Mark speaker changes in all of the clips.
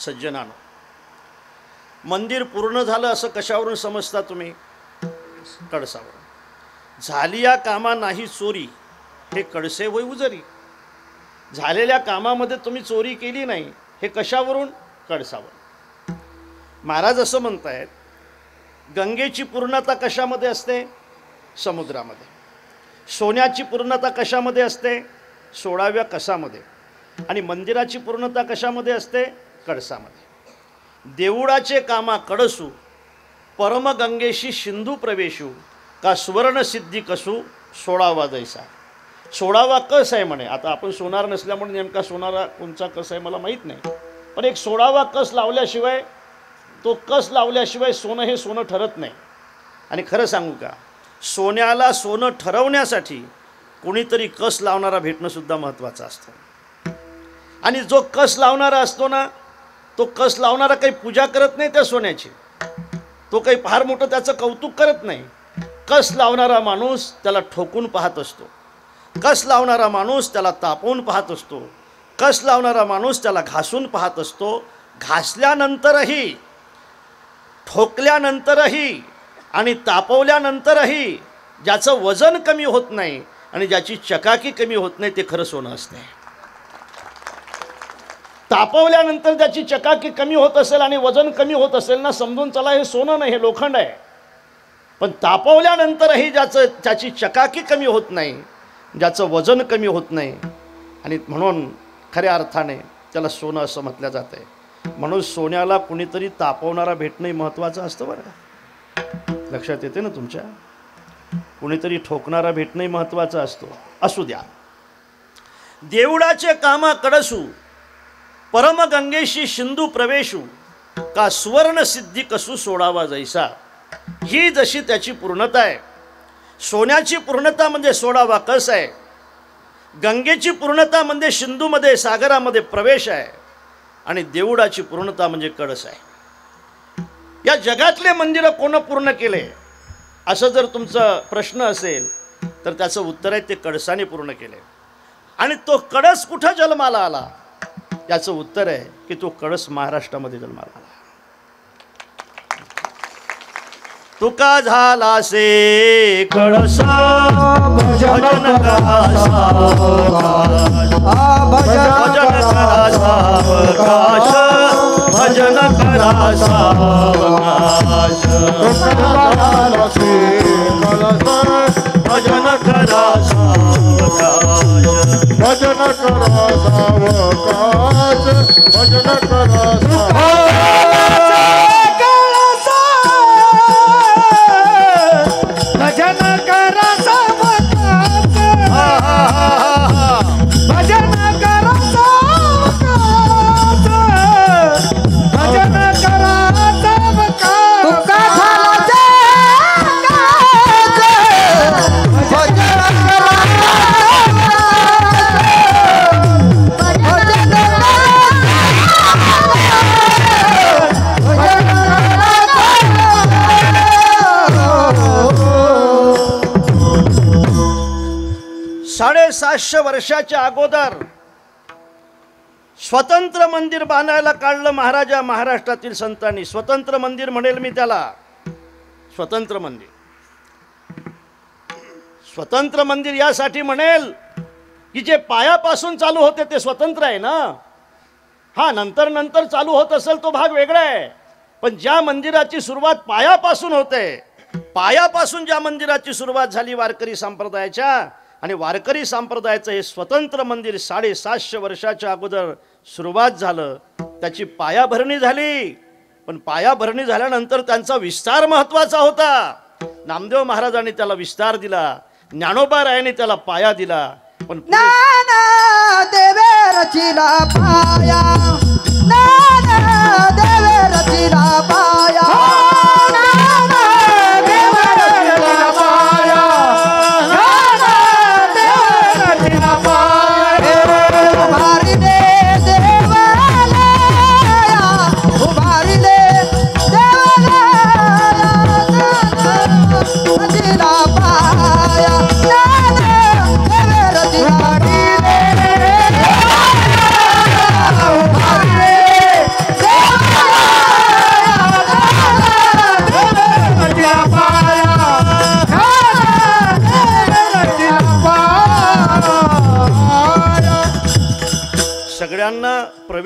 Speaker 1: सज्जनानो, मंदिर पूर्ण झालं असं कशावरून समजता तुम्ही? कळसावरून. झाली या कामा नाही चोरी, हे कळसे होय उजरी. झालेल्या कामामध्ये तुम्ही चोरी केली नाही, हे कशावरून? कळसावरून. महाराज असं म्हणतायत, गंगेची पूर्णता कशामध्ये असते? समुद्रामध्ये. सोन्याची पूर्णता कशामध्ये असते? 16व्या कसामध्ये. आणि मंदिराची पूर्णता कशामध्ये असते? कळसामध्ये. देऊळाचे कामा कडसू, परमगंगेशी सिंधू प्रवेशू, का सुवर्ण सिद्धी कसू 16वा जैसा. 16वा कस आहे म्हणे. आता आपण सोनार नसल्यामुळे नेमका सोनारा कोणचा कस आहे मला माहीत नाही, पण एक 16वा कस लावल्याशिवाय, तो कस लावल्याशिवाय सोनं हे सोनं ठरत नाही. आणि खरं सांगू का, सोन्याला सोनं ठरवण्यासाठी कोणीतरी कस लावणारा भेटणंसुद्धा महत्त्वाचं असतं. आणि जो कस लावणारा असतो ना, तो कस लावणारा काही पूजा करत नाही त्या सोन्याची, तो काही फार मोठं त्याचं कौतुक करत नाही. कस लावणारा माणूस त्याला ठोकून पाहत असतो, कस लावणारा माणूस त्याला तापवून पाहत असतो, कस लावणारा माणूस त्याला घासून पाहत असतो. घासल्यानंतरही, ठोकल्यानंतरही आणि तापवल्यानंतरही ज्याचं वजन कमी होत नाही आणि ज्याची चकाकी कमी होत नाही, ते खरं सोनं असते. तापवल्यानंतर ज्याची चकाकी कमी होत असेल आणि वजन कमी होत असेल ना, समजून चला हे सोनं नाही, हे लोखंड आहे. पण तापवल्यानंतरही ज्याची चकाकी कमी होत नाही, ज्याचं वजन कमी होत नाही, आणि म्हणून खऱ्या अर्थाने त्याला सोनं असं म्हटलं जातं आहे. म्हणून सोन्याला कुणीतरी तापवणारा भेटणंही महत्त्वाचं असतं बरं का. लक्षात येते ना तुमच्या? कुणीतरी ठोकणारा भेटणंही महत्त्वाचं असतो. असू द्या. देऊळाचे कामा कडसू, परमगंगेशी सिंधू प्रवेशू, का सुवर्ण सिद्धी कसू 16वा जैसा. ही जशी त्याची पूर्णता आहे. सोन्याची पूर्णता म्हणजे 16वा कस आहे. गंगेची पूर्णता म्हणजे सिंधूमध्ये, सागरामध्ये प्रवेश आहे. आणि देऊळाची पूर्णता म्हणजे कळस आहे. या जगातले मंदिरं कोण पूर्ण केले असं जर तुमचा प्रश्न असेल तर त्याचं उत्तर आहे, ते कळसाने पूर्ण केले. आणि तो कळस कुठं जन्माला आला याचं उत्तर आहे की तो कळस महाराष्ट्रामध्ये जन्माला आला. तुका झाला से कळसा भजन करा सावकाश, भजन करा सावकाश, भजन करा सावकाश. भजन करा सावकाश, भजन करा सावकाश, भजन करा सावकाश. सातशे वर्षाच्या अगोदर स्वतंत्र मंदिर बांधायला काढलं महाराजा महाराष्ट्रातील संतांनी. स्वतंत्र मंदिर म्हणेल मी त्याला, स्वतंत्र मंदिर. स्वतंत्र मंदिर यासाठी म्हणेल की जे पायापासून चालू होते ते स्वतंत्र आहे ना. हा, नंतर नंतर चालू होत असेल तो भाग वेगळा आहे, पण ज्या मंदिराची सुरुवात पायापासून होते, पायापासून ज्या मंदिराची सुरुवात झाली वारकरी संप्रदायाच्या, आणि वारकरी संप्रदायाचं हे स्वतंत्र मंदिर 750 वर्षाच्या अगोदर सुरुवात झालं. त्याची पायाभरणी झाली, पण पायाभरणी झाल्यानंतर त्यांचा विस्तार महत्त्वाचा होता. नामदेव महाराजांनी त्याला विस्तार दिला, ज्ञानोबा रायांनी त्याला पाया दिला. पण
Speaker 2: देवे रचिला पाया, देवे रचिला पाया,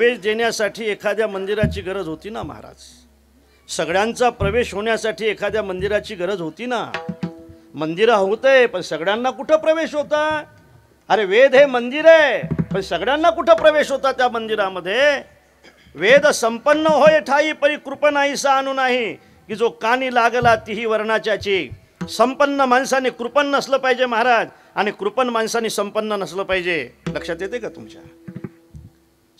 Speaker 1: प्रवेश देण्यासाठी एखाद्या मंदिराची गरज होती ना महाराज. सगळ्यांचा प्रवेश होण्यासाठी एखाद्या मंदिराची गरज होती ना. मंदिरं होते पण सगळ्यांना कुठं प्रवेश होता. अरे वेद हे मंदिर आहे पण सगळ्यांना कुठं प्रवेश होता त्या मंदिरामध्ये. वेद संपन्न होय ठाई परी कृप नाहीसा आणू नाही, की जो कानी लागला तीही वर्णाच्याची. संपन्न माणसाने कृपण नसलं पाहिजे महाराज, आणि कृपण माणसाने संपन्न नसलं पाहिजे. लक्षात येते का तुमच्या.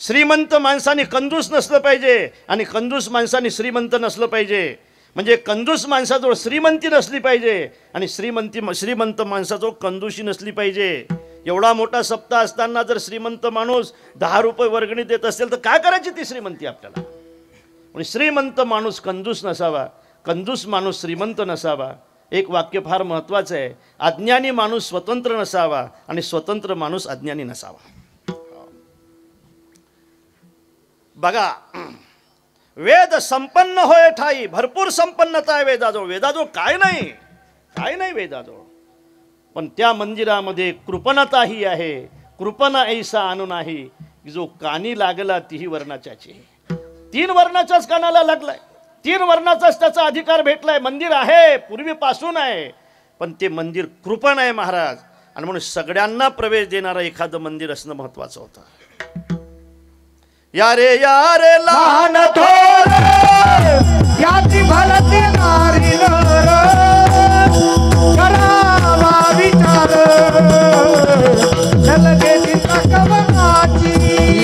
Speaker 1: श्रीमंत माणसाने कंजूस नसलं पाहिजे आणि कंजूस माणसाने श्रीमंत नसलं पाहिजे. म्हणजे कंजूस माणसाजवळ श्रीमंती नसली पाहिजे आणि श्रीमंत माणसाजवळ कंजूसी नसली पाहिजे. एवढा मोठा सप्ताह असताना जर श्रीमंत माणूस 10 रुपये वर्गणी देत असेल तर काय करायची ती श्रीमंती आपल्याला. म्हणजे श्रीमंत माणूस कंजूस नसावा, कंजूस माणूस श्रीमंत नसावा. एक वाक्य फार महत्त्वाचं आहे. अज्ञानी माणूस स्वतंत्र नसावा आणि स्वतंत्र माणूस अज्ञानी नसावा. बघा, वेद संपन्न होय ठाई. भरपूर संपन्नता आहे वेदाजवळ. वेदाजवळ काय नाही वेदाजवळ. पण त्या मंदिरामध्ये कृपणताही आहे. कृपणा ऐसा आणू नाही, की जो कानी लागला तीही वर्णाच्याची. 3 वर्णाच्याच कानाला लागलाय. 3 वर्णाचाच त्याचा अधिकार भेटलाय. मंदिर आहे, पूर्वीपासून आहे, पण ते मंदिर कृपण आहे महाराज. आणि म्हणून सगळ्यांना प्रवेश देणारं एखादं मंदिर असणं महत्वाचं होतं. यारे यारे लहान
Speaker 2: थोर याची भलती नारी नर, करावा विचार चलगे तिचा कवनाची.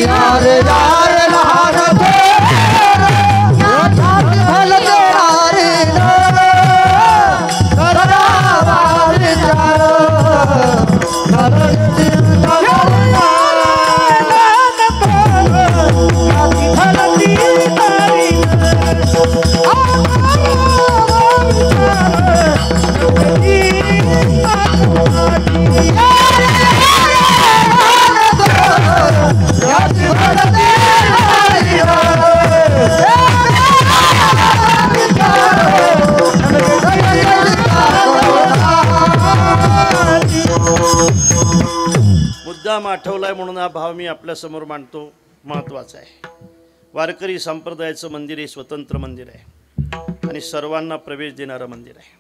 Speaker 2: यारे यारे लहान थोर याची भलती नारी नर, करावा विचार चलगे तिचा कवनाची.
Speaker 1: मुद्दाम आठवलाय म्हणून हा भाव मी आपल्या समोर मांडतो. महत्वाचा आहे. वारकरी संप्रदायाचं मंदिर हे स्वतंत्र मंदिर आहे आणि सर्वांना प्रवेश देणारं मंदिर आहे.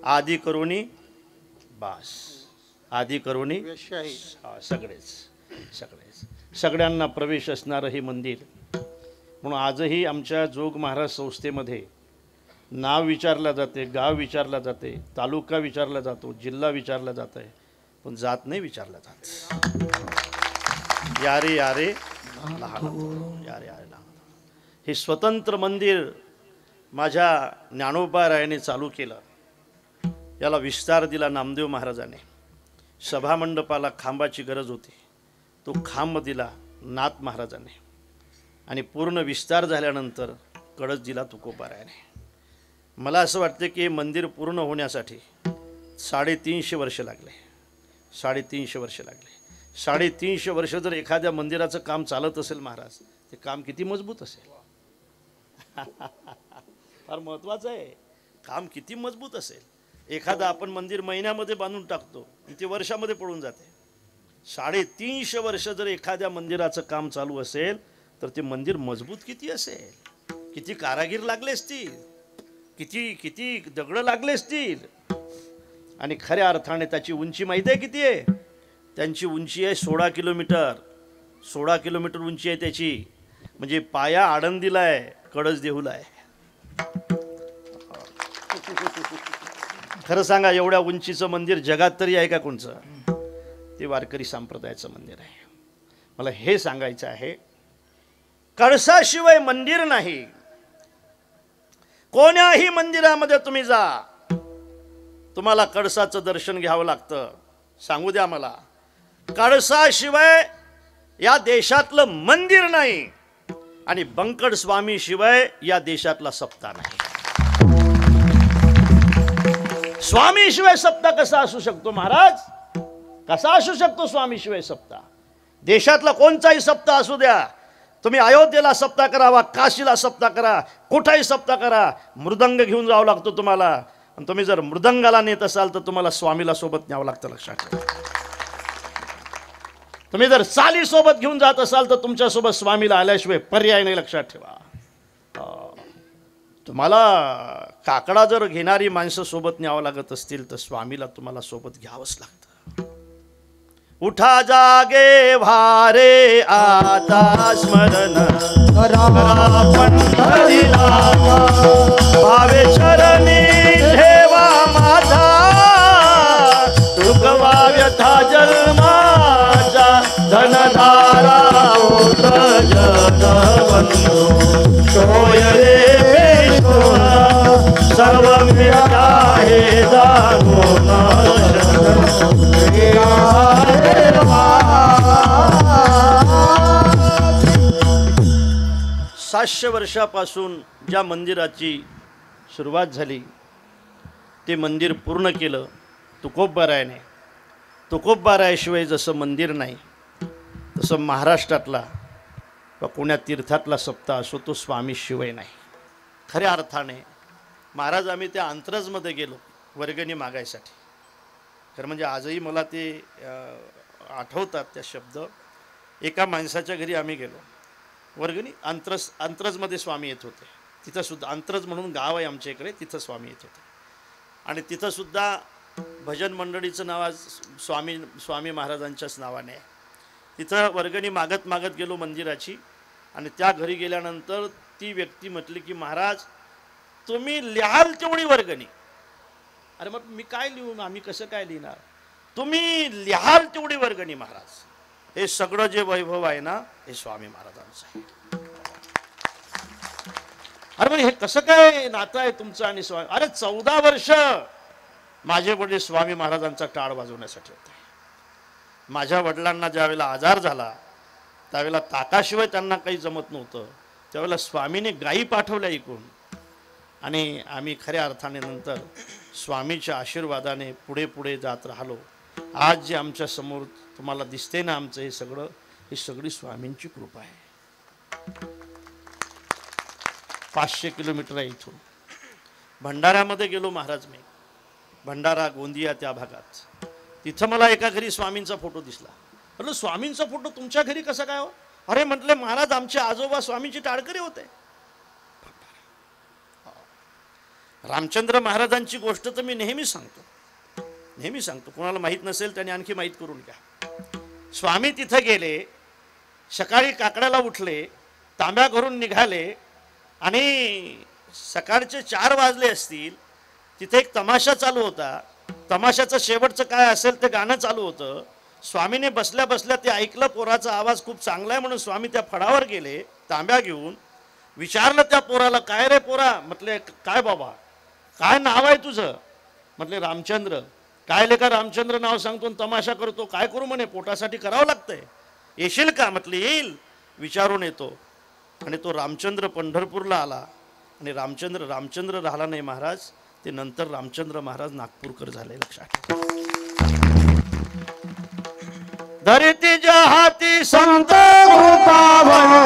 Speaker 1: आदी करुणी बास, आदी करुणी सगळ्यांना प्रवेश असणारं हे मंदिर. म्हणून आजही आमच्या जोग महाराज संस्थेमध्ये नाव विचारलं जाते, गाव विचारलं जाते, तालुका विचारला जातो, जिल्हा विचारला जात आहे, पण जात नाही विचारला जात. यारे यारे लहान, यारे यारे लहान. हे स्वतंत्र मंदिर माझ्या ज्ञानोबा रायाने चालू केलं. याला विस्तार दिला नामदेव महाराजाने. सभामंडपाला खांबाची गरज होती, तो खांब दिला नाथ महाराजाने. आणि पूर्ण विस्तार झाल्यानंतर कळस दिला तुकोबा रायाने. मला असं वाटतं की हे मंदिर पूर्ण होण्यासाठी 350 वर्ष लागले. 350 वर्ष लागले. 350 वर्ष जर एखाद्या मंदिराचं काम चालत असेल महाराज, ते काम किती मजबूत असेल. फार महत्त्वाचं आहे. काम किती मजबूत असेल. एखादा आपण मंदिर महिन्यामध्ये बांधून टाकतो आणि ते वर्षामध्ये पडून जाते. 350 वर्ष जर एखाद्या मंदिराचं काम चालू असेल तर ते मंदिर मजबूत किती असेल. किती कारागीर लागले असतील, किती किती दगडं लागले असतील. आणि खऱ्या अर्थाने त्याची उंची माहिती आहे किती आहे. त्यांची उंची आहे 16 किलोमीटर. 16 किलोमीटर उंची आहे त्याची. म्हणजे पाया आळंदीला आहे, कळस देहूला आहे. खरं सांगा, एवढ्या उंचीचं मंदिर जगात तरी आहे का कोणचं. ते वारकरी संप्रदायाचं मंदिर आहे. मला हे सांगायचं आहे, कळसाशिवाय मंदिर नाही. कोण्याही मंदिरामध्ये तुम्ही जा, तुम्हाला कळसाचं दर्शन घ्यावं लागतं. सांगू द्या मला, कळसाशिवाय या देशातलं मंदिर नाही आणि बंकड स्वामी शिवाय या देशातला सप्ताह नाही. स्वामी शिवाय सप्ताह कसा असू शकतो महाराज. कसा असू शकतो स्वामी शिवाय सप्ताह. देशातला कोणताही सप्ताह असू द्या, तुम्ही अयोध्येला सप्ताह करावा, काशीला सप्ताह करा, कुठेही सप्ताह करा, मृदंग घेऊन जावं लागतो तुम्हाला. आणि तुम्ही जर मृदंगाला नेत असाल तर तुम्हाला स्वामीला सोबत न्यावं लागतं. लक्षात ठेवा. तुम्ही जर साली सोबत घेऊन जात असाल तर तुमच्यासोबत स्वामीला आल्याशिवाय पर्याय नाही, लक्षात ठेवा. तुम्हाला काकडा जर घेणारी माणसं सोबत न्यावं लागत असतील तर स्वामीला तुम्हाला सोबत घ्यावंच लागतं. उठा जागे भारे आता स्मरण करा पंढरीला, भावे चरणी ठेवा माझा, तुकवा व्यथा जन्माचा, धनधारा होत जगबंधू, शोय रे सर्व मिळता हे जाणून 700 वर्षापासून ज्या मंदिराची सुरुवात झाली ते मंदिर पूर्ण केलं तुकोबरायाने. तुकोबरायाशिवाय जसं मंदिर नाही तसं महाराष्ट्रातला व कोण्या तीर्थातला सप्ताह असो तो स्वामीशिवाय नाही. खऱ्या अर्थाने महाराज आम्ही त्या अंतरजमध्ये गेलो वर्गणी मागायसाठी. खरं म्हणजे आजही मला ते आठवतात त्या शब्द. एका माणसाच्या घरी आम्ही गेलो वर्गणी. अंतरजमध्ये स्वामी येत होते. तिथंसुद्धा अंतरज म्हणून गाव आहे आमच्या इकडे, तिथं स्वामी येत होते. आणि तिथंसुद्धा भजन मंडळीचं नाव आज स्वामी महाराजांच्याच नावाने आहे. तिथं वर्गणी मागत मागत गेलो मंदिराची. आणि त्या घरी गेल्यानंतर ती व्यक्ती म्हटली की महाराज तुम्ही लिहाल तेवढी वर्गणी. अरे मग मी काय लिहू, आम्ही कसं काय लिहिणार. तुम्ही लिहाल तेवढी वर्गणी महाराज. हे सगळं जे वैभव आहे ना हे स्वामी महाराजांचं आहे. अरे मग हे कसं काय नातं आहे तुमचं आणि स्वामी. अरे 14 वर्ष माझे वडील स्वामी महाराजांचा टाळ वाजवण्यासाठी होते. माझ्या वडिलांना ज्यावेळेला आजार झाला त्यावेळेला ताकाशिवाय त्यांना काही जमत नव्हतं. त्यावेळेला स्वामीने गायी पाठवल्या ऐकून. आणि आम्ही खऱ्या अर्थाने नंतर स्वामीच्या आशीर्वादाने पुढे पुढे जात राहिलो. आज जे आमच्या समोर तुम्हाला दिसते ना आमचं ही सगळी स्वामींची कृपा आहे. 500 किलोमीटर आहे इथून. भंडाऱ्यामध्ये गेलो महाराज मी. भंडारा गोंदिया त्या भागात. तिथं मला एका घरी स्वामींचा फोटो दिसला. म्हटलं स्वामींचा फोटो तुमच्या घरी कसा काय हो. अरे म्हटले महाराज आमचे आजोबा स्वामींचे टाळकरी होते. रामचंद्र महाराजांची गोष्ट तर मी नेहमी सांगतो. कोणाला माहीत नसेल त्याने आणखी माहीत करून घ्या. स्वामी तिथं गेले. सकाळी काकड्याला उठले. तांब्या घरून निघाले. आणि सकाळचे 4 वाजले असतील. तिथे एक तमाशा चालू होता. तमाशाचं शेवटचं काय असेल ते गाणं चालू होतं. स्वामीने बसल्या बसल्या ते ऐकलं. पोराचा आवाज खूप चांगला आहे म्हणून स्वामी त्या फडावर गेले तांब्या घेऊन. विचारलं त्या पोराला काय रे पोरा. म्हटले काय बाबा काय नाव आहे तुझं. म्हटले रामचंद्र. काय लेका रामचंद्र नाव सांगतो तमाशा करतो. काय करू म्हणे पोटासाठी करावं लागतंय. येशील का. म्हटले येईल. विचारून येतो. आणि तो रामचंद्र पंढरपूरला आला. आणि रामचंद्र राहिला नाही महाराज. ते नंतर रामचंद्र महाराज नागपूरकर झाले. लक्षात धरतीच्या हाती संत पाणी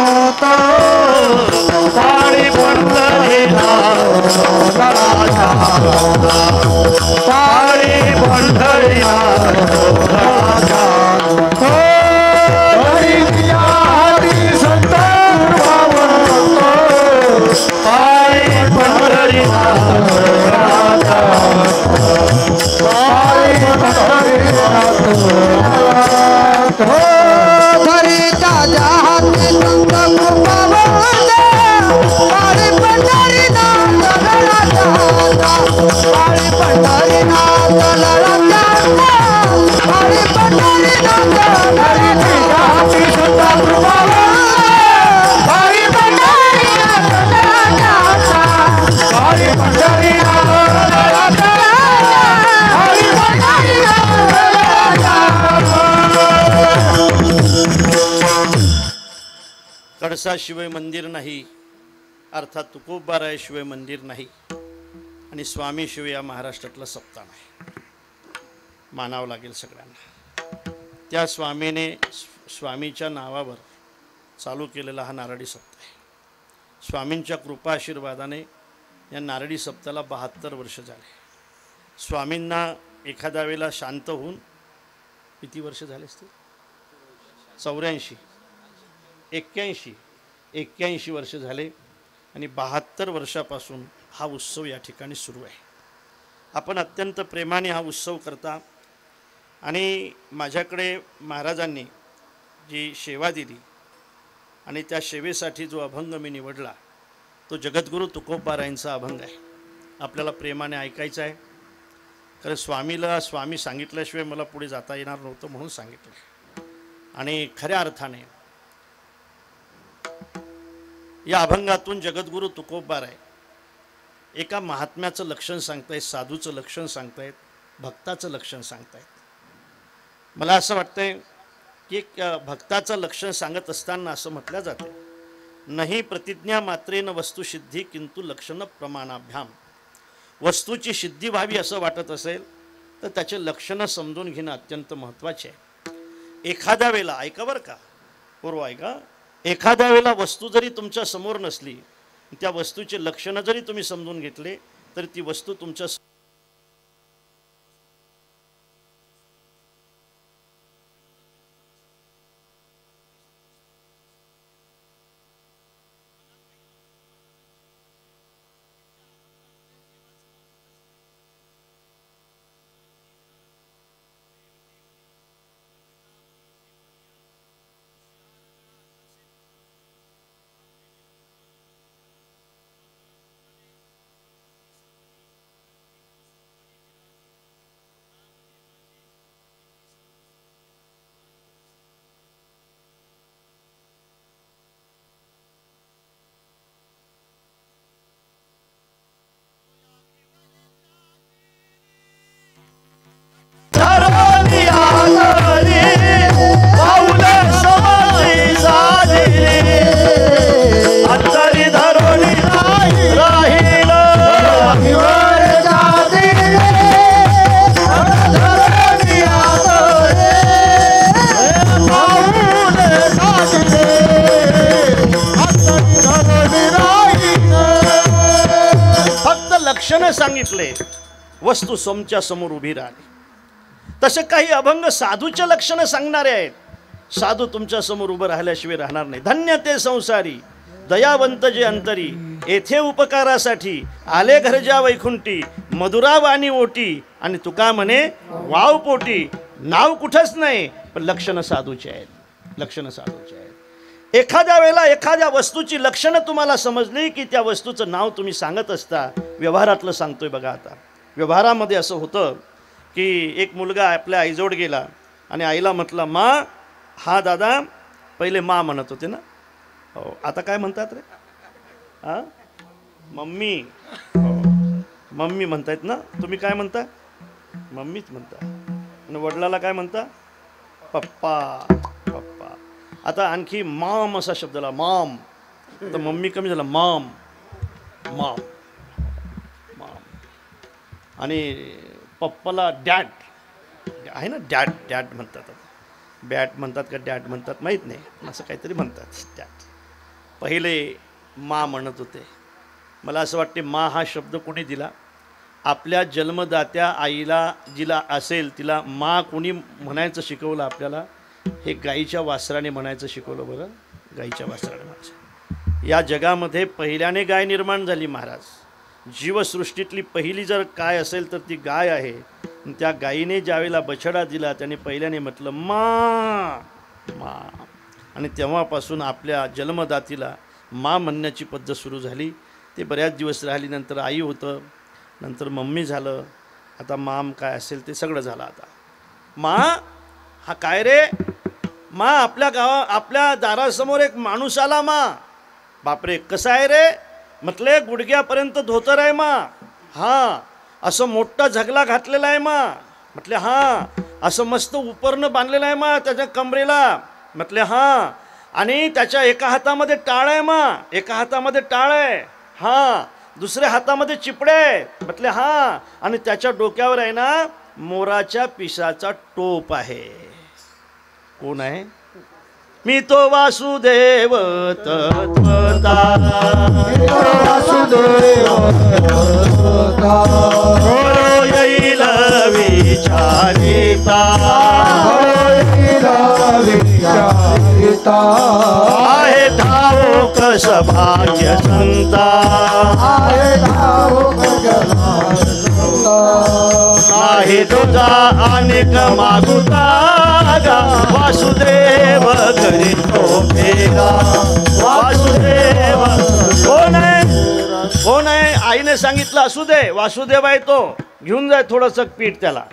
Speaker 1: कळसाशिवाय मंदिर नाही. अर्थात तुकोबारायाशिवाय मंदिर नाही. आणि स्वामीशिवाय या महाराष्ट्रातला सप्ताह नाही. मानावं लागेल सगळ्यांना. त्या स्वामीच्या नावावर चालू केलेला हा नारळी सप्ताह आहे. स्वामींच्या कृपा आशीर्वादाने या नारळी सप्ताहाला 72 वर्ष झाले. स्वामींना एखाद्या वेळेला शांत होऊन किती वर्ष झाले असतील. 84 81 वर्ष झाले आणि 72 वर्षापासून हा उत्सव या ठिकाणी सुरू आहे. आपण अत्यंत प्रेमाने हा उत्सव करता आणि माझ्याकडे महाराजांनी जी सेवा दिली आणि त्या सेवेसाठी जो अभंग मी निवडला तो जगद्गुरू तुकोबारायांचा अभंग आहे. आपल्याला प्रेमाने ऐकायचा आहे, कारण स्वामी सांगितल्याशिवाय मला पुढे जाता येणार नव्हतं म्हणून सांगितलं. आणि खऱ्या अर्थाने या अभंगातून जगद्गुरू तुकोबाराय एका महात्म्याचं लक्षण सांगतायत, साधूचं लक्षण सांगतायत, भक्ताचं लक्षण सांगतायत. मला असं वाटतंय की भक्ताचं लक्षण सांगत असताना असं म्हटलं जातं, नाही प्रतिज्ञा मात्रेन वस्तुसिद्धी किंतु लक्षण प्रमाणाभ्याम. वस्तूची सिद्धी व्हावी असं वाटत असेल तर त्याचे लक्षणं समजून घेणं अत्यंत महत्त्वाचे आहे. एखाद्या वेळेला ऐका बरं का, पूर्व ऐका, एखाद्या वेळेला वस्तू जरी तुमच्या समोर नसली, त्या वस्तूचे लक्षणं जरी तुम्ही समजून घेतले तर ती वस्तू तुमच्या लक्षणं सांगितले, वस्तू सोमच्या समोर उभी राहिली. तसे काही अभंग साधूचे लक्षणं सांगणारे आहेत. साधू तुमच्या समोर उभं राहिल्याशिवाय राहणार नाही. धन्य ते संसारी दयावंत जे अंतरी, येथे उपकारासाठी आले घरच्या वैकुंठी, मधुरा वाणी ओटी आणि तुका म्हणे वाव पोटी. नाव कुठंच नाही पण लक्षणं साधूचे आहेत, लक्षणं साधूचे आहेत. एखाद्या वेळेला एखाद्या वस्तूची लक्षणं तुम्हाला समजली की त्या वस्तूचं नाव तुम्ही सांगत असता. व्यवहारातलं सांगतोय बघा. आता व्यवहारामध्ये असं होतं की एक मुलगा आपल्या आईजवळ गेला आणि आईला म्हटलं, मा. हा दादा पहिले मा म्हणत होते ना, हो आता काय म्हणतात रे? हां मम्मी. हो मम्मी म्हणतायत ना, तुम्ही काय म्हणता? मम्मीच म्हणता. आणि वडिलाला काय म्हणता? पप्पा. पप्पा. आता आणखी माम असा शब्द आला, माम. आता मम्मी कमी झाला, माम. Ma'am ma'am. आणि पप्पाला डॅड आहे ना, डॅड. डॅड म्हणतात. बॅट म्हणतात का डॅड म्हणतात माहीत नाही, असं काहीतरी म्हणतात डॅड. पहिले मा म्हणत होते. मला असं वाटते मा हा शब्द कोणी दिला? आपल्या जन्मदात्या आईला जिला असेल तिला मा कोणी म्हणायचं शिकवलं आपल्याला? हे गाईच्या वासराने म्हणायचं शिकवलं. बरं, गाईच्या वासराने म्हणायचं. या जगामध्ये पहिल्याने गाय निर्माण झाली महाराज. जीवसृष्टीतली पहिली जर काय असेल तर ती गाय आहे. त्या गायीने ज्यावेळेला बछडा दिला त्याने पहिल्याने म्हटलं मा मा. आणि तेव्हापासून आपल्या जन्मदातीला मा म्हणण्याची पद्धत सुरू झाली. ते बऱ्याच दिवस राहिली. नंतर आई होतं, नंतर मम्मी झालं, आता माम काय असेल ते सगळं झालं. आता मा हा काय रे? मा आपल्या दारासमोर एक माणूस आला. मा बापरे कसा आहे रे? म्हटले गुडघ्यापर्यंत धोतर आहे मा. हां असं मोठा झगला घातलेला आहे मा. म्हटले हां असं मस्त उपरनं बांधलेलं आहे मा त्याच्या कमरेला. म्हटले हां आणि त्याच्या एका हातामध्ये टाळ आहे मा. एका हातामध्ये टाळ आहे. हां दुसऱ्या हातामध्ये चिपडे आहे. म्हटले हां आणि त्याच्या डोक्यावर आहे ना मोराच्या पिसाचा टोप आहे. कोण आहे? मी तो वासुदेव तत्वता. येईल विचारिता.
Speaker 2: पिता
Speaker 1: आहे ठाऊक सभाग्य संता
Speaker 2: आहे ठाऊक जनार्दन संता
Speaker 1: आहे तुझा अनेक मागुता गा वासुदेव घरी तो फेरा वासुदेव कोण आहे आईने सांगितलं असू दे वासुदेव आहे तो घेऊन जाय थोडंसं पीठ त्याला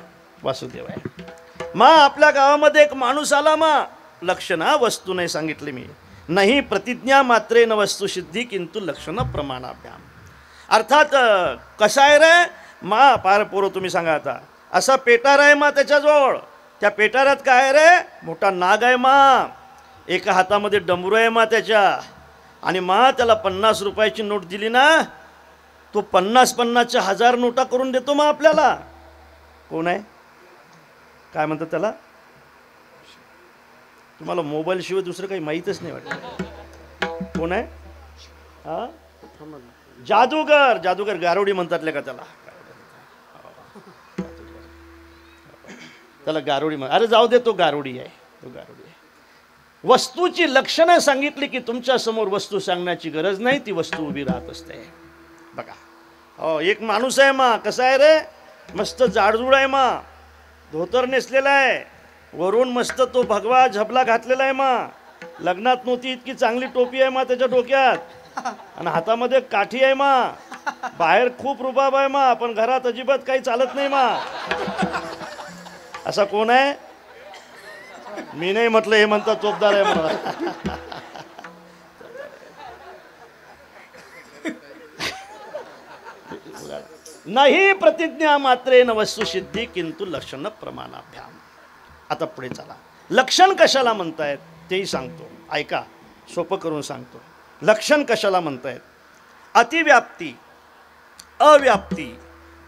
Speaker 1: वासुदेव आहे मा आपल्या गावामध्ये एक माणूस आला मा लक्षण वस्तू नाही सांगितले मी नाही प्रतिज्ञा मात्रे न वस्तू सिद्धी किंतु लक्षण प्रमाणाभ्याम अर्थात कसा आहे रे मा पार पोरो तुम्ही सांगा आता असा पेटार आहे मा त्याच्याजवळ त्या पेटाऱ्यात काय आहे रे मोठा नाग आहे मा एका हातामध्ये डमरू आहे मा त्याच्या आणि मा त्याला 50 रुपयाची नोट दिली ना तो 50-50च्या 1000 नोटा करून देतो मा आपल्याला कोण आहे काय म्हणतात त्याला तुम्हाला मोबाईल शिवाय दुसरं काही माहीतच नाही वाटत कोण आहे हा जादूगर गारुडी म्हणतात का त्याला गारुडी म्हण अरे जाऊ दे तो गारुडी आहे वस्तूची लक्षणं सांगितली की तुमच्या समोर वस्तू सांगण्याची गरज नाही ती वस्तू उभी राहत असते बघा एक माणूस आहे मा कसा आहे रे मस्त जाडजूड आहे मा धोतर नेसलेला आहे वरून मस्त तो भगवा झबला घातलेला आहे मा लग्नात नव्हती इतकी चांगली टोपी आहे मा त्याच्या डोक्यात आणि हातामध्ये काठी आहे मा बाहेर खूप रुबाब आहे मा पण घरात अजिबात काही चालत नाही मा असा कोण आहे मी नाही म्हटलं हे म्हणतात चोपदार आहे म्हणा नाही प्रतिज्ञा मात्रे न वस्तू सिद्धी किंतु लक्षण प्रमाणाभ्याम आता पुढे चला लक्षण कशाला म्हणतायत तेही सांगतो ऐका सोपं करून सांगतो लक्षण कशाला म्हणतायत अतिव्याप्ती अव्याप्ती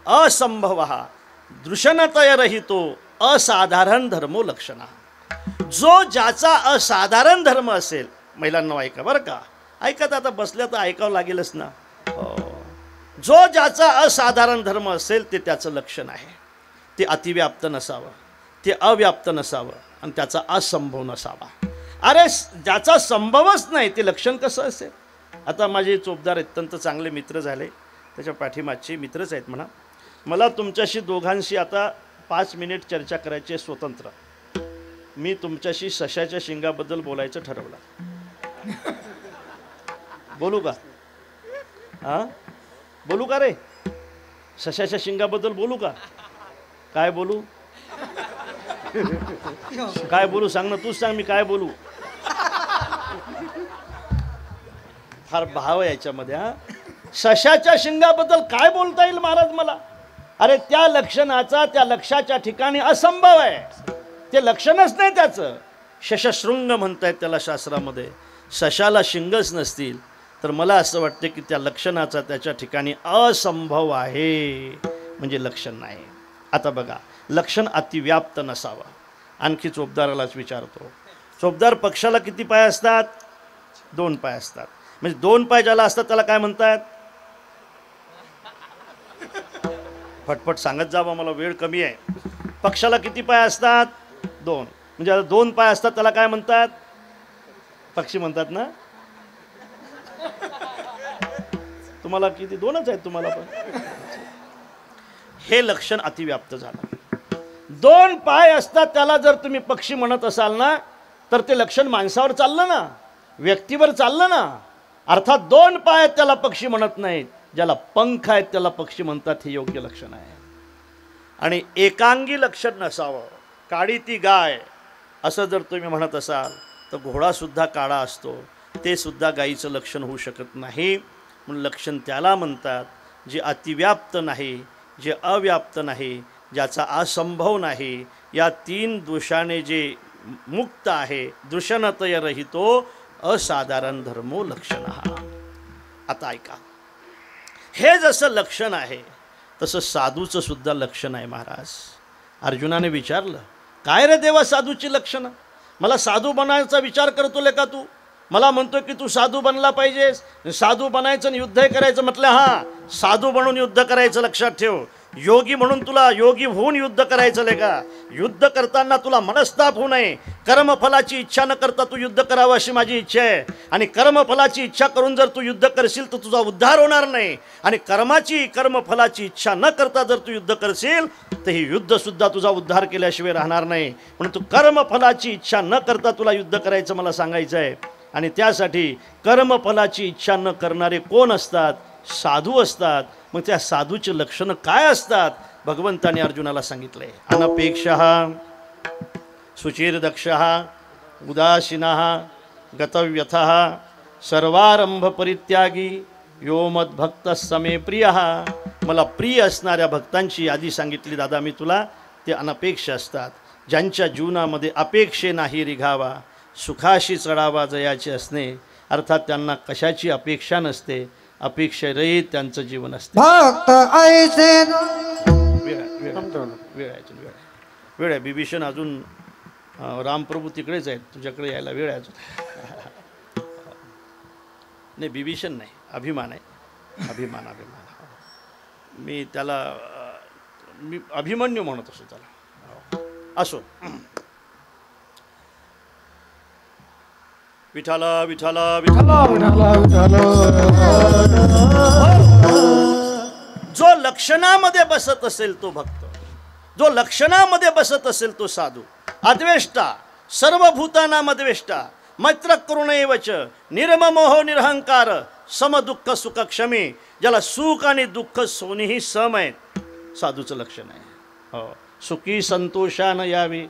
Speaker 1: असंभव दृशनतय रहितो असाधारण धर्मो लक्षण जो ज्याचा असाधारण धर्म असेल महिलांना ऐका बरं का ऐकत आता बसल्या तर ऐकावं लागेलच ना जो ज्याचा असाधारण धर्म असेल ते त्याचं लक्षण आहे ते अतिव्याप्त नसावं ते अव्याप्त नसावं आणि त्याचा असंभव नसावा अरे ज्याचा संभवच नाही ते लक्षण कसं असेल आता माझे चोपदार अत्यंत चांगले मित्र झाले त्याच्या पाठीमागचे मित्रच आहेत म्हणा मला तुमच्याशी दोघांशी आता 5 मिनिट चर्चा करायची स्वतंत्र मी तुमच्याशी सशाच्या शिंगाबद्दल बोलायचं ठरवलं बोलू का हां बोलू का रे सशाच्या शिंगाबद्दल बोलू का काय बोलू काय बोलू सांग ना तूच सांग मी काय बोलू फार भाव आहे याच्यामध्ये हा सशाच्या शिंगाबद्दल काय बोलता येईल महाराज मला अरे त्या लक्षणाचा त्या लक्षाच्या ठिकाणी असंभव आहे ते लक्षणच नाही त्याचं शशशृंग म्हणतायत त्याला शास्त्रामध्ये सशाला शिंगच नसतील तर मला असं वाटतं की त्या लक्षणाचा त्याच्या ठिकाणी असंभव आहे म्हणजे लक्षण नाही आता बघा लक्षण अतिव्याप्त नसावं आणखी चोपदारालाच विचारतो चोपदार पक्षाला किती पाय असतात 2 पाय असतात म्हणजे 2 पाय ज्याला असतात त्याला काय म्हणतात फटफट सांगत जावं मला वेळ कमी आहे पक्षाला किती पाय असतात 2 म्हणजे 2 पाय असतात त्याला काय म्हणतात पक्षी म्हणतात ना तुम्हाला किती 2च आहेत तुम्हाला पण हे लक्षण अतिव्याप्त झालं 2 पाय असतात त्याला जर तुम्ही पक्षी म्हणत असाल ना तर ते लक्षण माणसावर चाललं ना व्यक्तीवर चाललं ना अर्थात 2 पाय आहेत त्याला पक्षी म्हणत नाहीत ज्याला पंख आहेत त्याला पक्षी म्हणतात हे योग्य लक्षण आहे आणि एकांगी लक्षण नसावं काळी ती गाय असं जर तुम्ही म्हणत असाल तर घोडासुद्धा काळा असतो ते सुद्धा गायीचं लक्षण होऊ शकत नाही म्हणून लक्षण त्याला म्हणतात जे अतिव्याप्त नाही जे अव्याप्त नाही ज्याचा असंभव नाही या 3 दोषाने जे मुक्त आहे दृशनतय रहितो असाधारण धर्मो लक्षण आता ऐका हे जसं लक्षण आहे तसं साधूचं सुद्धा लक्षण आहे महाराज अर्जुनाने विचारलं काय रे देवा साधूची लक्षणं मला साधू बनायचा विचार करतो का तू मला म्हणतो की तू साधू बनला पाहिजेस साधू बनायचं आणि युद्ध करायचं म्हटलं हां साधू बनून युद्ध करायचं लक्षात ठेव योगी म्हणून तुला योगी होऊन युद्ध करायचं लेका. युद्ध करताना तुला मनस्ताप होऊ नये. कर्मफलाची इच्छा न करता तू युद्ध करावं अशी माझी इच्छा आहे. आणि कर्मफलाची इच्छा करून जर तू युद्ध करशील तर तुझा उद्धार होणार नाही. आणि कर्मफलाची इच्छा न करता जर तू युद्ध करशील तर ही युद्ध सुद्धा तुझा उद्धार केल्याशिवाय राहणार नाही. म्हणून तू कर्मफलाची इच्छा न करता तुला युद्ध करायचं मला सांगायचं आहे. आणि त्यासाठी कर्मफलाची इच्छा न करणारे कोण असतात? साधू असतात. मग त्या साधूचे लक्षणं काय असतात? भगवंताने अर्जुनाला सांगितलंय. अनपेक्षः शुचिर्दक्षः उदासीनः गतव्यथः सर्वारंभ परित्यागी यो मद्भक्त समे प्रियः. मला प्रिय असणाऱ्या भक्तांची यादी सांगितली दादा मी तुला. ते अनपेक्ष असतात. ज्यांच्या जीवनामध्ये अपेक्षे नाही रिघावा, सुखाशी चढावा जयाचे असणे. अर्थात त्यांना कशाची अपेक्षा नसते. अपेक्षारहित त्यांचं जीवन असते.
Speaker 2: भक्त ऐसे
Speaker 1: वेळ आहे. बिभीषण अजून रामप्रभू तिकडेच आहेत. तुझ्याकडे यायला वेळ आहे अजून. नाही बिभीषण नाही, अभिमान आहे. अभिमान. मी त्याला मी अभिमन्यू म्हणत असतो त्याला. असो. विठाला विठाला विठाला. जो लक्षणामध्ये बसत असेल तो भक्त, जो लक्षणामध्ये बसत असेल तो साधू. अद्वेष्टा सर्वभूतानामद्वेष्टा मैत्र करुणैवच निर्ममोह निरहंकार समदुःख सुख क्षमी. ज्याला सुख आणि दुःख सोनीही सम आहेत साधूचं लक्षण आहे. हो. सुखी संतोषान यावे,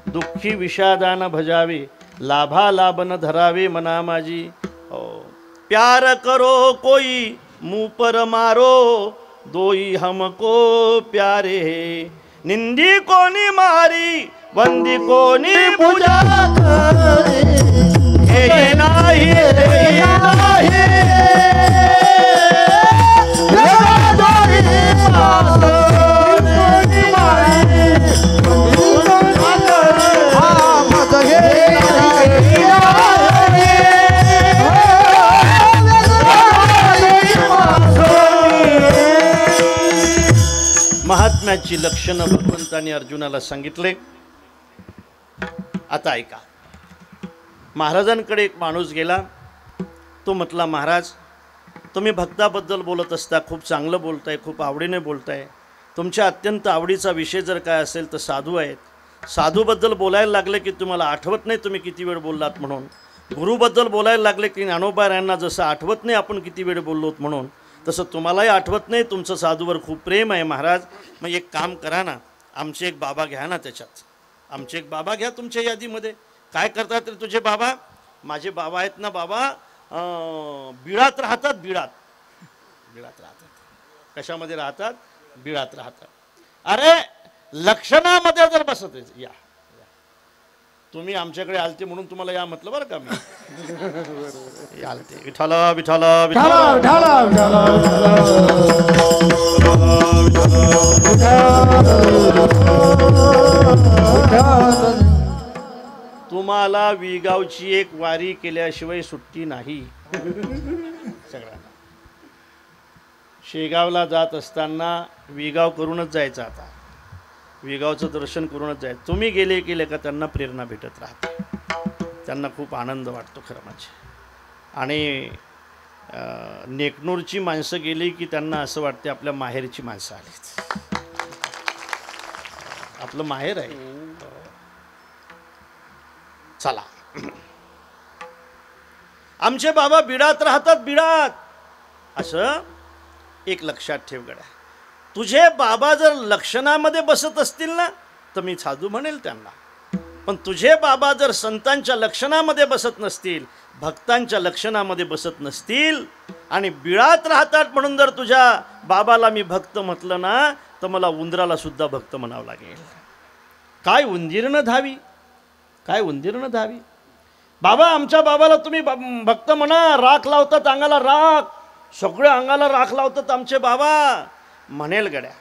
Speaker 1: दुःखी विषादान भजावे, लाभा लाभ न धरावे मना माझी. हो. प्यार करो कोई मुँह पर मारो, दोई हमको प्यारे. निंदी कोनी मारी बंदी कोनी पूजा करे. हे नाही महात्म्याची लक्षणं भगवंतांनी अर्जुनाला सांगितले. आता ऐका. महाराजांकडे एक माणूस गेला. तो म्हटला, महाराज तुम्ही भक्ताबद्दल बोलत असता, खूप चांगलं बोलताय, खूप आवडीने बोलताय. तुमच्या अत्यंत आवडीचा विषय जर काय असेल तर साधू आहेत. साधूबद्दल बोलायला लागले की तुम्हाला आठवत नाही तुम्ही किती वेळ बोललात म्हणून. गुरुबद्दल बोलायला लागले की ज्ञानोबा यांना जसं आठवत नाही आपण किती वेळ बोललोत म्हणून, तसं तुम्हालाही आठवत नाही. तुमचं साधूवर खूप प्रेम आहे महाराज. मग एक काम करा ना, आमचे एक बाबा घ्या ना त्याच्यात. आमचे एक बाबा घ्या तुमच्या यादीमध्ये. काय करतात रे तुझे बाबा? माझे बाबा आहेत ना बाबा, बिळात राहतात. बिळात राहतात. कशामध्ये राहतात? बिळात राहतात. अरे लक्षणामध्ये जर बसत या. तुम्ही आमच्याकडे आलते म्हणून तुम्हाला या म्हटलं बरं का मी. आलते. विठाला विठाला विठाला. तुम्हाला विगावची एक वारी केल्याशिवाय सुट्टी नाही. सगळ्यांना शेगावला जात असताना विगाव करूनच जायचं. आता विगावचं दर्शन करूनच जायचं. तुम्ही गेले केले का त्यांना प्रेरणा भेटत राहते. त्यांना खूप आनंद वाटतो खरं म्हणजे. आणि नेकनूरची माणसं गेली की त्यांना असं वाटते आपल्या माहेरची माणसं आलीत. आपलं माहेर आहे. चला. आमचे बाबा बिडात राहतात. बिडात. असं एक लक्षात ठेव गड्या. तुझे बाबा जर लक्षणामध्ये बसत असतील ना तर मी साधू म्हणेल त्यांना. पण तुझे बाबा जर संतांच्या लक्षणामध्ये बसत नसतील, भक्तांच्या लक्षणामध्ये बसत नसतील आणि बिळात राहतात म्हणून जर तुझ्या बाबाला मी भक्त म्हटलं ना तर मला उंदराला सुद्धा भक्त म्हणावं लागेल. काय उंदीरनं धावी, काय उंदीरनं धावी. बाबा आमच्या बाबाला तुम्ही भक्त म्हणा. राख लावतात अंगाला, राख. सगळ्या अंगाला राख लावतात आमचे बाबा म्हणेल गड्या.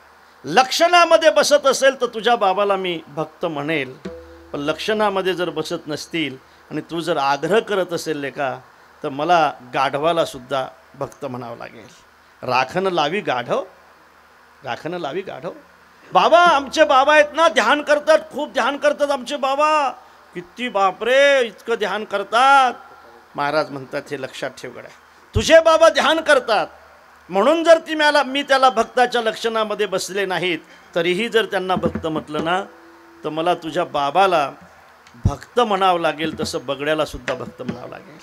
Speaker 1: लक्षणामध्ये बसत असेल तर तुझ्या बाबाला मी भक्त म्हणेल. पण लक्षणामध्ये जर बसत नसतील आणि तू जर आग्रह करत असेल लेका तर मला गाढवाला सुद्धा भक्त म्हणावं लागेल. राखण लावी गाढव. राखणं लावी गाढव. बाबा आमचे बाबा आहेत ना, ध्यान करतात, खूप ध्यान करतात आमचे बाबा, किती बापरे इतकं ध्यान करतात. महाराज म्हणतात हे लक्षात ठेव गड्या, तुझे बाबा ध्यान करतात म्हणून जर मी त्याला भक्ताच्या लक्षणामध्ये बसले नाहीत, तरीही जर त्यांना भक्त म्हटलं ना, तर मला तुझ्या बाबाला भक्त म्हणावं लागेल, तसं बगड्याला सुद्धा भक्त म्हणावं लागेल,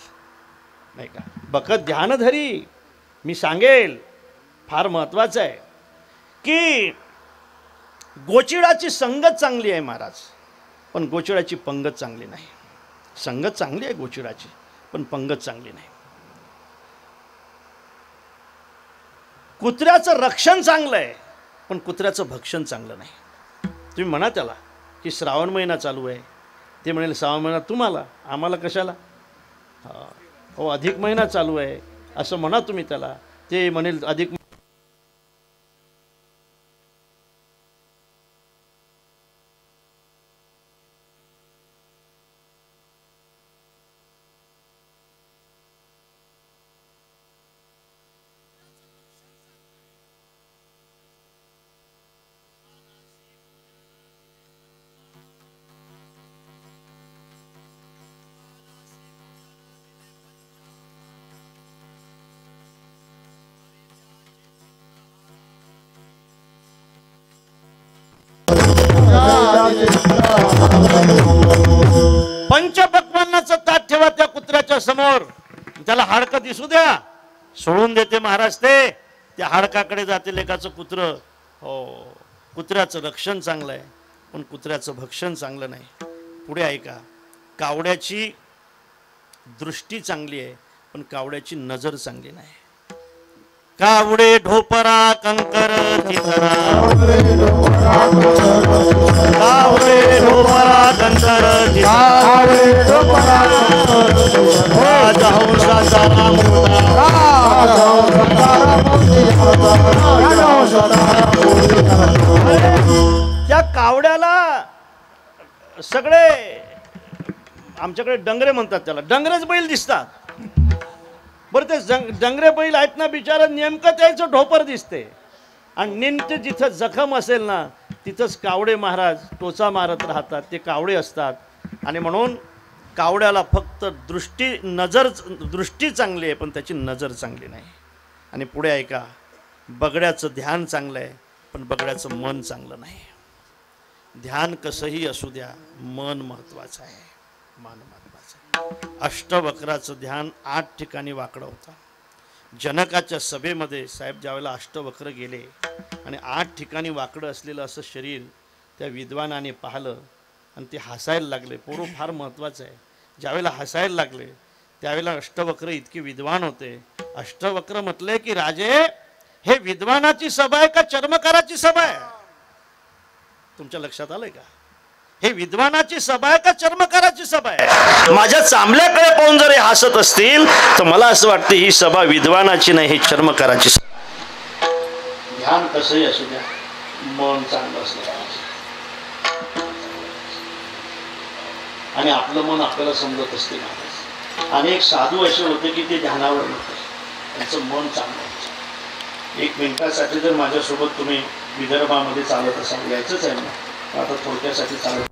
Speaker 1: नाही का. बकत ध्यानधरी मी सांगेल, फार महत्त्वाचं आहे की गोचिडाची संगत चांगली आहे महाराज, पण गोचिडाची पंगत चांगली नाही. संगत चांगली आहे गोचिडाची, पण पंगत चांगली नाही. कुत्र्याचं रक्षण चांगलं आहे, पण कुत्र्याचं भक्षण चांगलं नाही. तुम्ही म्हणा त्याला की श्रावण महिना चालू आहे, ते म्हणेल श्रावण महिना तुम्हाला, आम्हाला कशाला. हो अधिक महिना चालू आहे असं म्हणा तुम्ही त्याला, ते म्हणेल अधिक. पंचपक्वान्नाचं ताट ठेवा त्या कुत्र्याच्या समोर, त्याला हाडकं दिसू द्या, सोडून देते महाराज ते, त्या हाडकाकडे जाते लेकाचं कुत्र. हो कुत्र्याचं रक्षण चांगलं आहे, पण कुत्र्याचं भक्षण चांगलं नाही. पुढे ऐका, कावड्याची दृष्टी चांगली आहे, पण कावड्याची नजर चांगली नाही. कावडे ढोपरा कंकर चितरा, कावडे ढोपरा कंकर त्या कावड्याला सगळे आमच्याकडे डंगरे म्हणतात, त्याला डंगरेच बैल दिसतात. बरं ते डंगरे बैल आहेत ना बिचारा, नेमकं त्याचं ढोपर दिसते. आणि नेमकं जिथं जखम असेल ना, तिथंच कावडे महाराज टोचा मारत राहतात, ते कावडे असतात. आणि म्हणून कावड्याला फक्त दृष्टी चांगली आहे, पण त्याची नजर चांगली नाही. आणि पुढे ऐका, बगड्याचं ध्यान चांगलं आहे, पण बगड्याचं मन चांगलं नाही. ध्यान कसंही असू द्या, मन महत्त्वाचं आहे, मन महत्त्वाचं आहे. अष्टवक्राचं ध्यान 8 ठिकाणी वाकडं होतं. जनकाच्या सभेमध्ये साहेब ज्यावेळेला अष्टवक्र गेले आणि 8 ठिकाणी वाकडं असलेलं असं शरीर त्या विद्वानाने पाहिलं आणि ते हसायला लागले. पोरं फार महत्त्वाचं आहे, ज्यावेळेला हसायला लागले त्यावेळेला अष्टवक्र इतके विद्वान होते. अष्टवक्र म्हटले की राजे, हे विद्वानाची सभा आहे का चर्मकाराची सभा आहे? तुमच्या लक्षात आलंय का? हे विद्वानाची सभा आहे का चर्मकाराची सभा आहे? माझ्या चांबल्याकडे पाहून जर हे हसत असतील तर मला असं वाटतं ही सभा विद्वानाची नाही, ही चर्मकाराची. ध्यान कसंही असू द्या, मन चांगलं असलं पाहिजे. आणि आपलं मन आपल्याला समजत असते. अनेक साधू असे होते की ते ध्यानावर नव्हते, त्यांचं मन चांगलं होतं. 1 मिनिटासाठी जर माझ्यासोबत तुम्ही विदर्भामध्ये चालत असाल, यायचंच आहे ना, आता थोडक्यासाठी चालत.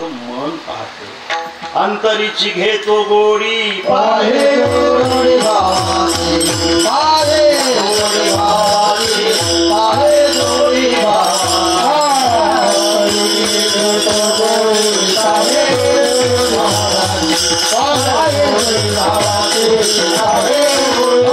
Speaker 1: मन पाहते अंतरीची घेतो गोडी पाहे गोडी भावाची, पाहे गोडी भावाची, पाहे गोडी भावाची, घेतो गोडी पाहे गोडी भावाची, पाहे गोडी भावाची, पाहे गोडी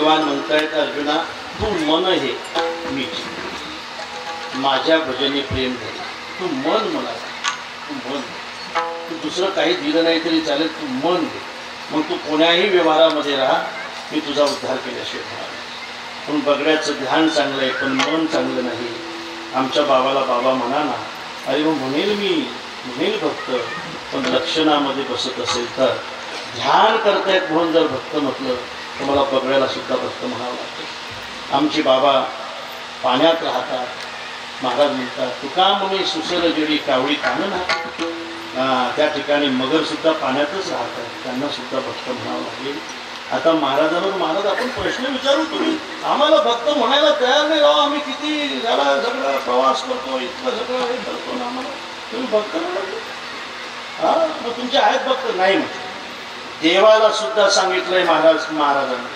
Speaker 1: भगवान म्हणतायत अर्जुना, तू मन हे मी माझ्या भजने प्रेम घे, तू मन मला, तू मन, तू दुसरं काही दिलं नाही तरी चालेल, तू मन घे. मग तू कोण्याही व्यवहारामध्ये राहा, मी तुझा उद्धार केल्याशिवाय होणार नाही. पण बगड्याचं ध्यान चांगलं आहे पण मन चांगलं नाही. आमच्या बाबाला बाबा म्हणा ना. अरे मग म्हणेल भक्त, पण लक्षणामध्ये बसत असेल तर ध्यान करतायत म्हणून जर भक्त म्हटलं तर मला बगड्याला सुद्धा भक्त म्हणावं लागतं. आमचे बाबा पाण्यात राहतात. महाराज म्हणतात तुका म्हणे सुसर जडी कावळी कानना. त्या ठिकाणी मगर सुद्धा पाण्यातच राहतात, त्यांना सुद्धा भक्त म्हणावं लागेल. आता महाराजांवर महाराज आपण प्रश्न विचारू, तुम्ही आम्हाला भक्त म्हणायला तयार नाही राव, आम्ही किती झाला सगळं प्रवास करतो, इतकं सगळं हे करतो ना, आम्हाला तुम्ही भक्त म्हणाले. हा मग तुमचे आहेत भक्त नाही म्हटलं. देवाला सुद्धा सांगितलंय महाराजांनी,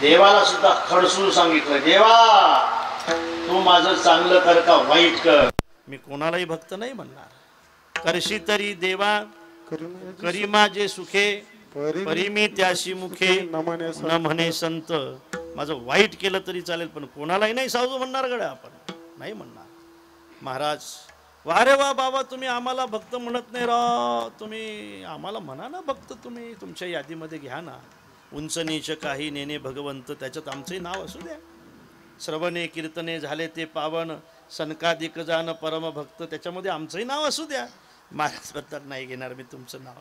Speaker 1: देवाला सुद्धा खडसून सांगितलंय, देवा तू माझं चांगलं कर का वाईट कर, मी कोणालाही भक्त नाही म्हणणार. करशी तरी देवा करी माझे सुखे, परी मी त्याशी मुखे न म्हणे संत. माझं वाईट केलं तरी चालेल पण कोणालाही नाही साधू म्हणणार गड्या, आपण नाही म्हणणार. महाराज वारे वा बाबा, तुम्ही आम्हाला भक्त म्हणत नाही राव, तुम्ही आम्हाला म्हणा ना भक्त, तुम्ही तुमच्या यादीमध्ये घ्या ना. उंच नीच काही नेने भगवंत, त्याच्यात आमचंही नाव असू द्या. श्रवणे कीर्तने झाले ते पावन, सनकादिक जान परम भक्त, त्याच्यामध्ये आमचंही नाव असू द्या. महाराजबद्दल नाही घेणार मी तुमचं नाव.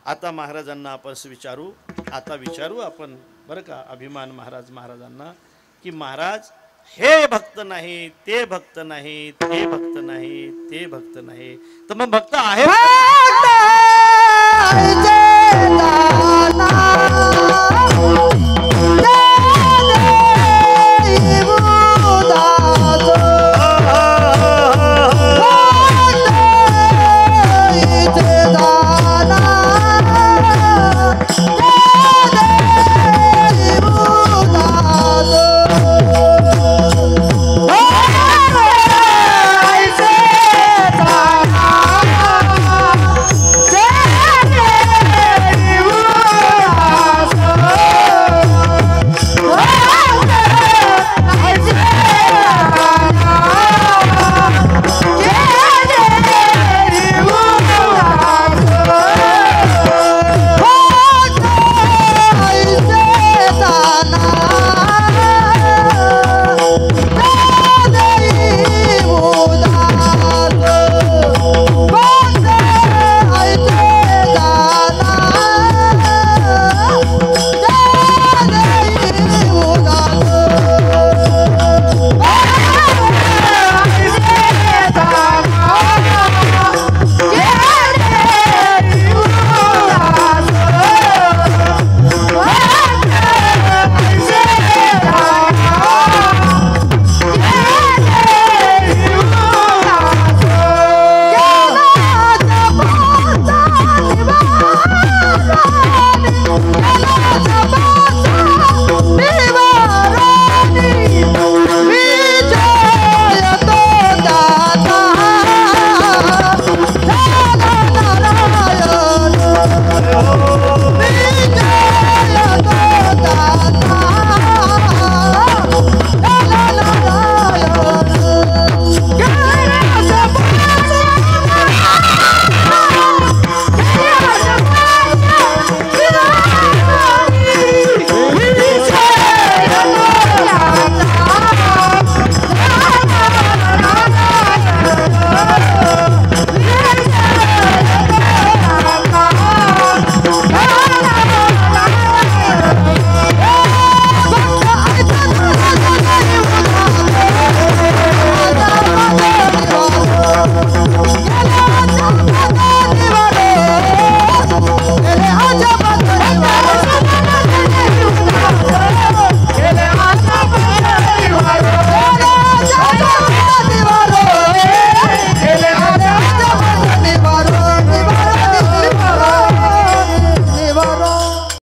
Speaker 1: आता महाराजांना आपण विचारू आपण बरं का, अभिमान महाराजांना, की महाराज हे भक्त नाही, ते भक्त नाही, ते भक्त नाही, ते भक्त नाही, तर मग भक्त आहे